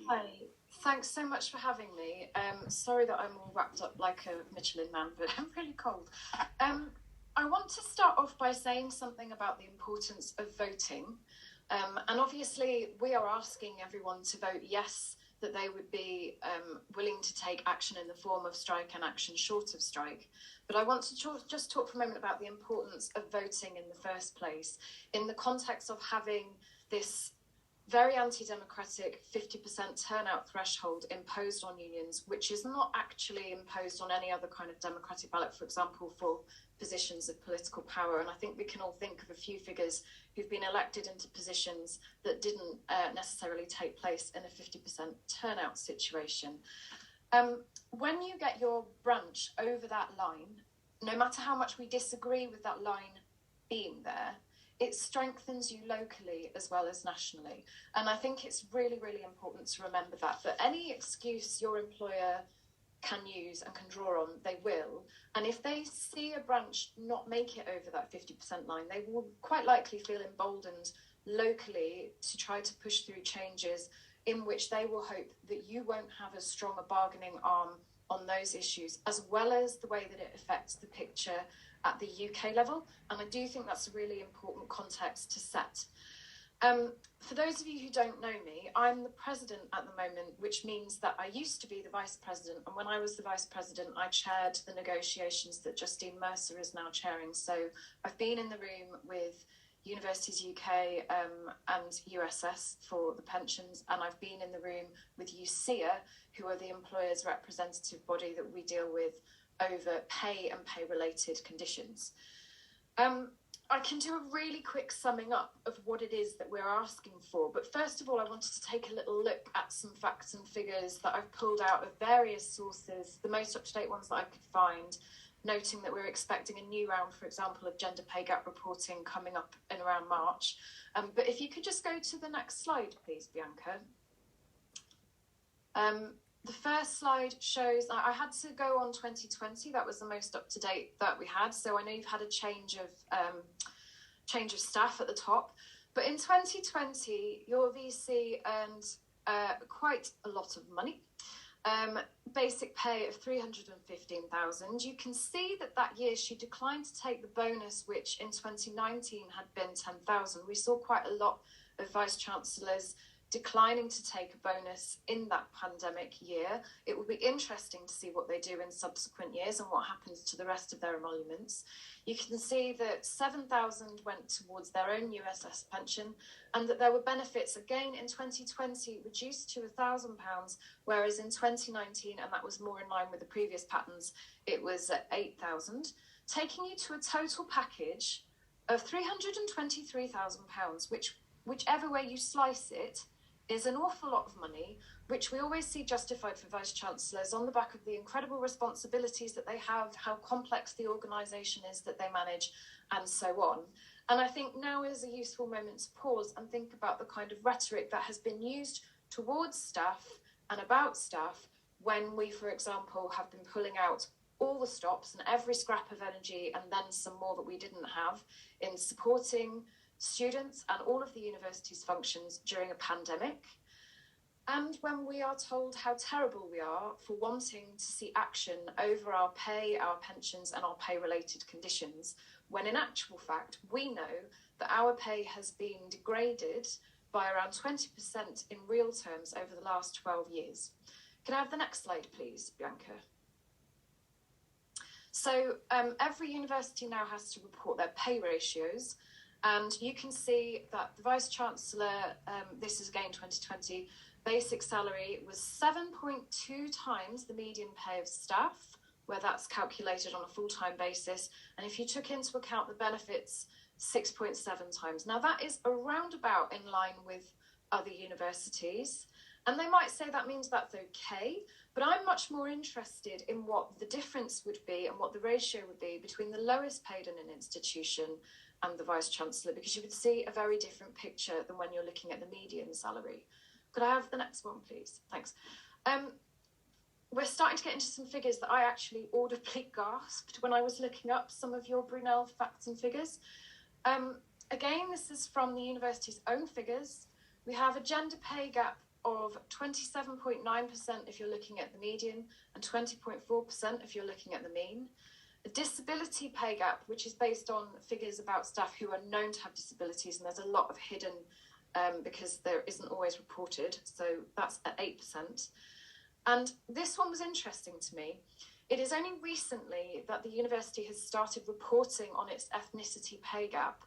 Hi, thanks so much for having me. Sorry that I'm all wrapped up like a Michelin man, but I'm really cold. Um, I want to start off by saying something about the importance of voting. And obviously, we are asking everyone to vote yes, that they would be willing to take action in the form of strike and action short of strike. But I want to just talk for a moment about the importance of voting in the first place, in the context of having this very anti-democratic 50% turnout threshold imposed on unions, which is not actually imposed on any other kind of democratic ballot, for example, for positions of political power. And I think we can all think of a few figures who've been elected into positions that didn't necessarily take place in a 50% turnout situation. When you get your branch over that line, no matter how much we disagree with that line being there, it strengthens you locally as well as nationally. And I think it's really, really important to remember that any excuse your employer can use and can draw on, they will. And if they see a branch not make it over that 50% line, they will quite likely feel emboldened locally to try to push through changes in which they will hope that you won't have as strong a bargaining arm on those issues, as well as the way that it affects the picture at the UK level. And I do think that's a really important context to set. For those of you who don't know me, I'm the president at the moment, which means that I used to be the vice president. And when I was the vice president, I chaired the negotiations that Justine Mercer is now chairing. So I've been in the room with Universities UK and USS for the pensions, and I've been in the room with UCU, who are the employers' representative body that we deal with over pay and pay-related conditions. I can do a really quick summing up of what it is that we're asking for. But first of all, I wanted to take a little look at some facts and figures that I've pulled out of various sources, the most up-to-date ones that I could find, noting that we're expecting a new round, for example, of gender pay gap reporting coming up in around March. But if you could just go to the next slide, please, Bianca. The first slide shows, I had to go on 2020, that was the most up-to-date that we had. So I know you've had a change of staff at the top. But in 2020, your VC earned quite a lot of money. Basic pay of 315,000. You can see that year she declined to take the bonus, which in 2019 had been 10,000. We saw quite a lot of vice chancellors declining to take a bonus in that pandemic year. It will be interesting to see what they do in subsequent years and what happens to the rest of their emoluments. You can see that 7,000 went towards their own USS pension, and that there were benefits again in 2020 reduced to £1,000, whereas in 2019, and that was more in line with the previous patterns, it was at 8,000, taking you to a total package of £323,000, which, whichever way you slice it, is an awful lot of money, which we always see justified for vice chancellors on the back of the incredible responsibilities that they have, how complex the organisation is that they manage, and so on. And I think now is a useful moment to pause and think about the kind of rhetoric that has been used towards staff and about staff when we, for example, have been pulling out all the stops and every scrap of energy and then some more that we didn't have in supporting students and all of the university's functions during a pandemic. And when we are told how terrible we are for wanting to see action over our pay, our pensions and our pay-related conditions, when in actual fact, we know that our pay has been degraded by around 20% in real terms over the last 12 years. Can I have the next slide, please, Bianca? So every university now has to report their pay ratios. And you can see that the Vice-Chancellor, this is again 2020, basic salary was 7.2 times the median pay of staff, where that's calculated on a full-time basis. And if you took into account the benefits, 6.7 times. Now that is around about in line with other universities. And they might say that means that's okay, but I'm much more interested in what the difference would be and what the ratio would be between the lowest paid in an institution and the Vice-Chancellor, because you would see a very different picture than when you're looking at the median salary. Could I have the next one, please? Thanks. We're starting to get into some figures that I actually audibly gasped when I was looking up some of your Brunel facts and figures. Again, this is from the university's own figures. We have a gender pay gap of 27.9% if you're looking at the median and 20.4% if you're looking at the mean. A disability pay gap, which is based on figures about staff who are known to have disabilities, and there's a lot of hidden because there isn't always reported, so that's at 8%. And this one was interesting to me. It is only recently that the university has started reporting on its ethnicity pay gap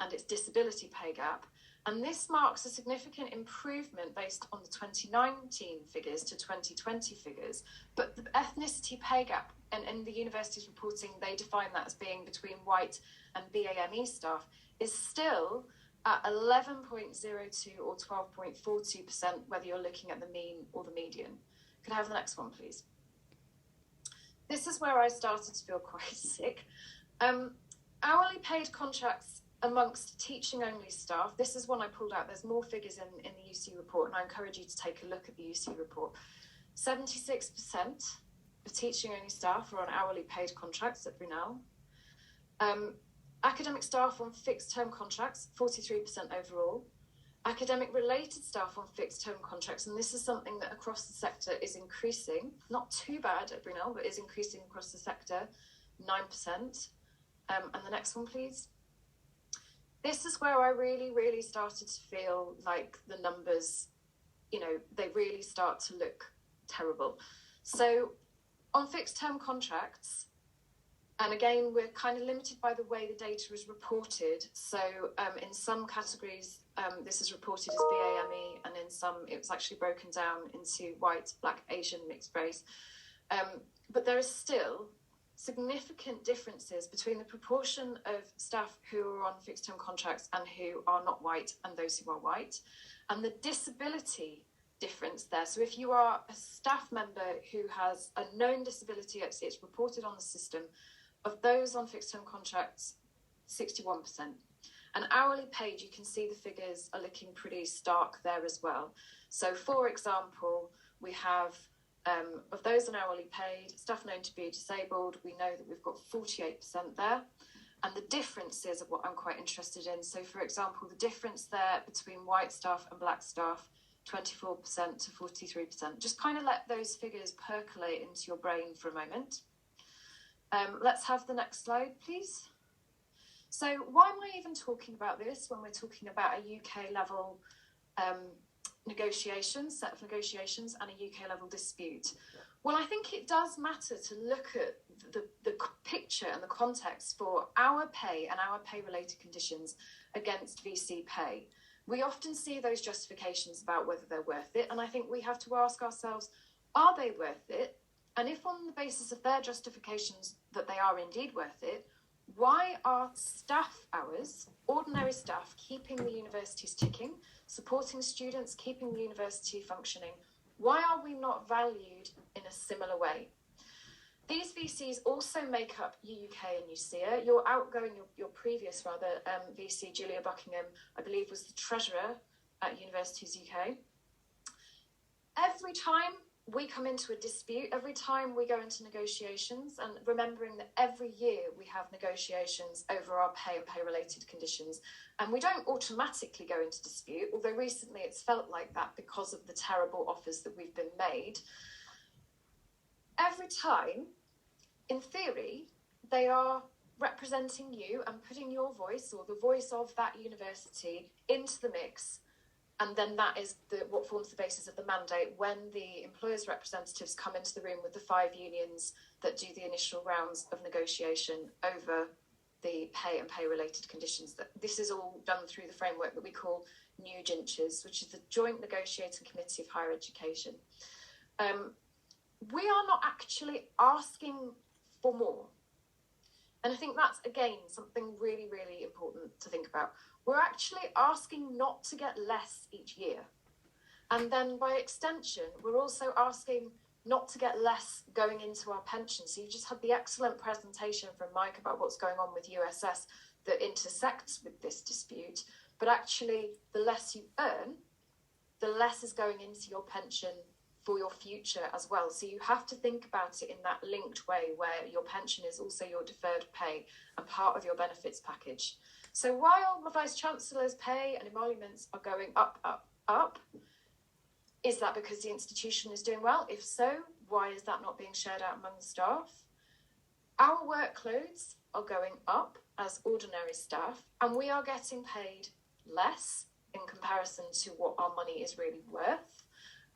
and its disability pay gap. And this marks a significant improvement based on the 2019 figures to 2020 figures. But the ethnicity pay gap, and in the university's reporting, they define that as being between white and BAME staff, is still at 11.02 or 12.42%, whether you're looking at the mean or the median. Could I have the next one, please? This is where I started to feel quite sick. Hourly paid contracts amongst teaching-only staff. This is one I pulled out. There's more figures in the UCU report, and I encourage you to take a look at the UCU report. 76% of teaching-only staff are on hourly paid contracts at Brunel. Academic staff on fixed-term contracts, 43% overall. Academic-related staff on fixed-term contracts, and this is something that across the sector is increasing, not too bad at Brunel, but is increasing across the sector, 9%. And the next one, please. This is where I really started to feel like the numbers, they really start to look terrible. So on fixed-term contracts, and again, we're kind of limited by the way the data is reported. So in some categories, this is reported as BAME, and in some, it's actually broken down into white, black, Asian, mixed race. But there is still significant differences between the proportion of staff who are on fixed-term contracts and who are not white and those who are white, and the disability difference there. So if you are a staff member who has a known disability, it's reported on the system. Of those on fixed-term contracts, 61%. And hourly paid, you can see the figures are looking pretty stark there as well. So, for example, we have, of those on hourly paid, staff known to be disabled, we know that we've got 48% there. And the differences are what I'm quite interested in. So, for example, the difference there between white staff and black staff, 24% to 43%. Just kind of let those figures percolate into your brain for a moment. Let's have the next slide, please. So why am I even talking about this when we're talking about a UK level set of negotiations and a UK level dispute? Well, I think it does matter to look at the picture and the context for our pay and our pay related conditions against VC pay. We often see those justifications about whether they're worth it, and I think we have to ask ourselves, are they worth it? And if on the basis of their justifications that they are indeed worth it, why are staff hours, ordinary staff, keeping the universities ticking, supporting students, keeping the university functioning, why are we not valued in a similar way? These VCs also make up UUK and UCU. Your previous VC, Julia Buckingham, I believe was the treasurer at Universities UK. Every time we come into a dispute, every time we go into negotiations, and remembering that every year we have negotiations over our pay and pay-related conditions, and we don't automatically go into dispute, although recently it's felt like that because of the terrible offers that we've been made. Every time, in theory, they are representing you and putting your voice or the voice of that university into the mix. And then that is what forms the basis of the mandate when the employers' representatives come into the room with the 5 unions that do the initial rounds of negotiation over the pay and pay-related conditions. This is all done through the framework that we call New GINCHES, which is the Joint Negotiating Committee of Higher Education. We are not actually asking for more. And I think that's, again, something really, really important to think about. We're actually asking not to get less each year. And then by extension, we're also asking not to get less going into our pension. So you just had the excellent presentation from Mike about what's going on with USS that intersects with this dispute. But actually, the less you earn, the less is going into your pension for your future as well. So you have to think about it in that linked way where your pension is also your deferred pay and part of your benefits package. So while the Vice-Chancellor's pay and emoluments are going up, Is that because the institution is doing well? If so, why is that not being shared out among the staff? Our workloads are going up as ordinary staff, and we are getting paid less in comparison to what our money is really worth.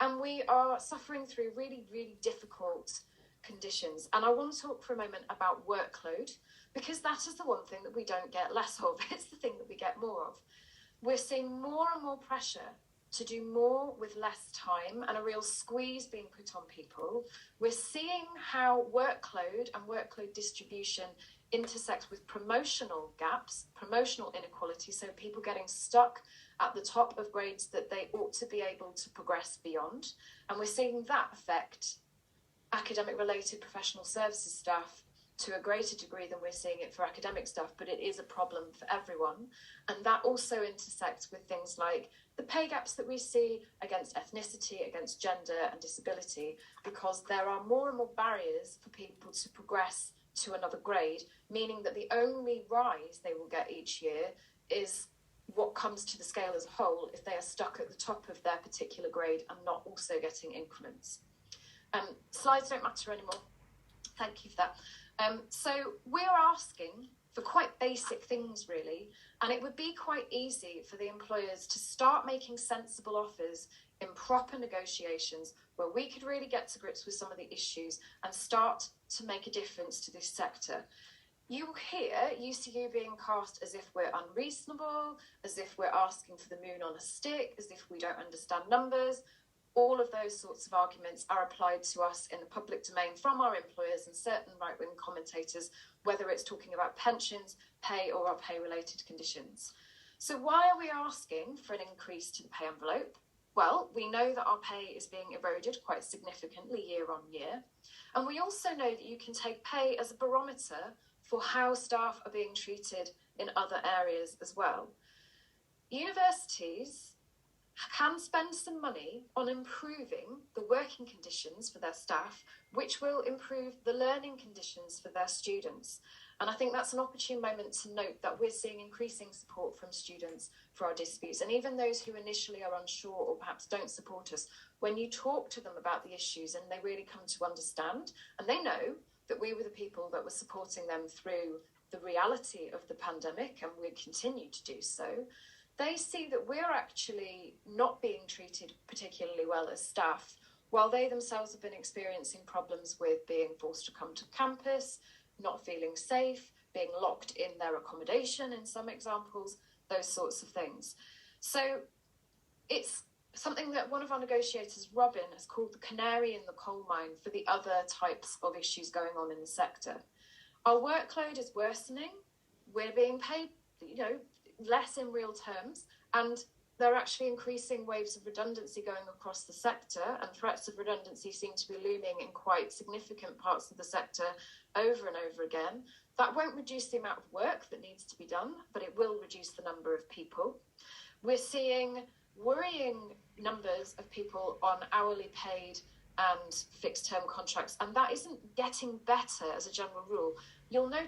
And we are suffering through really, really difficult conditions. And I want to talk for a moment about workload, because that is the one thing that we don't get less of. It's the thing that we get more of. We're seeing more and more pressure to do more with less time, and a real squeeze being put on people. We're seeing how workload and workload distribution intersect with promotional gaps, promotional inequality, so people getting stuck at the top of grades that they ought to be able to progress beyond. And we're seeing that affect academic related professional services staff to a greater degree than we're seeing it for academic staff, but it is a problem for everyone. And that also intersects with things like the pay gaps that we see against ethnicity, against gender and disability, because there are more and more barriers for people to progress to another grade, meaning that the only rise they will get each year is what comes to the scale as a whole if they are stuck at the top of their particular grade and not also getting increments. Slides don't matter anymore. Thank you for that. So we're asking for quite basic things, really, and it would be quite easy for the employers to start making sensible offers in proper negotiations where we could really get to grips with some of the issues and start to make a difference to this sector. You hear UCU being cast as if we're unreasonable, as if we're asking for the moon on a stick, as if we don't understand numbers. All of those sorts of arguments are applied to us in the public domain from our employers and certain right-wing commentators, whether it's talking about pensions, pay, or our pay-related conditions. So why are we asking for an increase to the pay envelope? Well, we know that our pay is being eroded quite significantly year on year. And we also know that you can take pay as a barometer for how staff are being treated in other areas as well. Universities can spend some money on improving the working conditions for their staff, which will improve the learning conditions for their students. And I think that's an opportune moment to note that we're seeing increasing support from students for our disputes. And even those who initially are unsure or perhaps don't support us, when you talk to them about the issues and they really come to understand, and they know that we were the people that were supporting them through the reality of the pandemic, and we continue to do so, they see that we're actually not being treated particularly well as staff, while they themselves have been experiencing problems with being forced to come to campus, not feeling safe, being locked in their accommodation in some examples, those sorts of things. So it's something that one of our negotiators, Robin, has called the canary in the coal mine for the other types of issues going on in the sector. Our workload is worsening. We're being paid, less in real terms, and there are actually increasing waves of redundancy going across the sector, and threats of redundancy seem to be looming in quite significant parts of the sector over and over again. That won't reduce the amount of work that needs to be done, but it will reduce the number of people. We're seeing worrying numbers of people on hourly paid and fixed term contracts, and that isn't getting better as a general rule. You'll notice